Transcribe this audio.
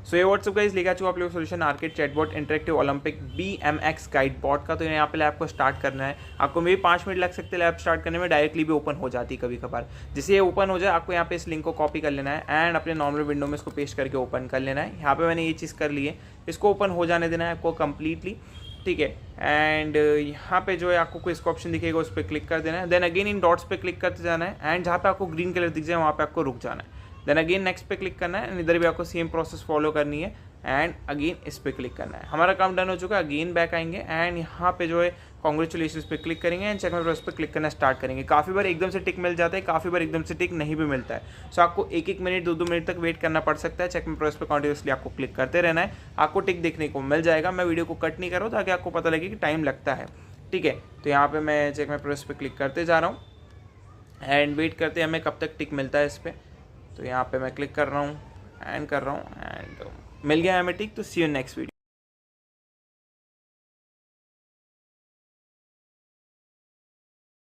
सो ये WhatsApp guys लेके आ चुका आप लोग solution arcade chatbot interactive Olympic BMX guide bot का। तो यहाँ पे लैब को स्टार्ट करना है, आपको मे भी 5 मिनट लग सकते हैं लैब स्टार्ट करने में, डायरेक्टली भी ओपन हो जाती है कभी कभार। जैसे ये ओपन हो जाए आपको यहाँ पे इस लिंक को कॉपी कर लेना है एंड अपने नॉर्मल विंडो में इसको पेस्ट करके ओपन कर लेना है। यहाँ पे मैंने ये चीज़ कर ली है, इसको ओपन हो जाने देना है आपको कम्प्लीटली, ठीक है। एंड यहाँ पे जो है आपको कोई इसका ऑप्शन दिखेगा उस पर क्लिक कर देना है, देन अगेन इन डॉट्स पे क्लिक करते जाना है एंड जहाँ पे आपको ग्रीन कलर दिख जाए वहाँ पे आपको रुक जाना है, देन अगेन नेक्स्ट पे क्लिक करना है एंड इधर भी आपको सेम प्रोसेस फॉलो करनी है एंड अगेन इस पे क्लिक करना है। हमारा काम डन हो चुका है, अगेन बैक आएंगे एंड यहाँ पे जो है कॉन्ग्रेचुलेशंस पे क्लिक करेंगे एंड चेक माय प्रोसेस पे क्लिक करना स्टार्ट करेंगे। काफ़ी बार एकदम से टिक मिल जाता है, काफ़ी बार एकदम से टिक नहीं भी मिलता है। सो आपको 1-1 मिनट 2-2 मिनट तक वेट करना पड़ सकता है। चेक माय प्रोसेस पे कॉन्टिन्यूसली आपको क्लिक करते रहना है, आपको टिक देखने को मिल जाएगा। मैं वीडियो को कट नहीं कर रहा हूँ ताकि आपको पता लगे कि टाइम लगता है, ठीक है। तो यहाँ पर मैं चेक माय प्रोसेस पे क्लिक करते जा रहा हूँ एंड वेट करते हमें कब तक टिक मिलता है इस पर। तो यहाँ पे मैं क्लिक कर रहा हूँ एंड कर रहा हूँ एंड मिल गया हमें टिक। तो सी यू नेक्स्ट वीडियो।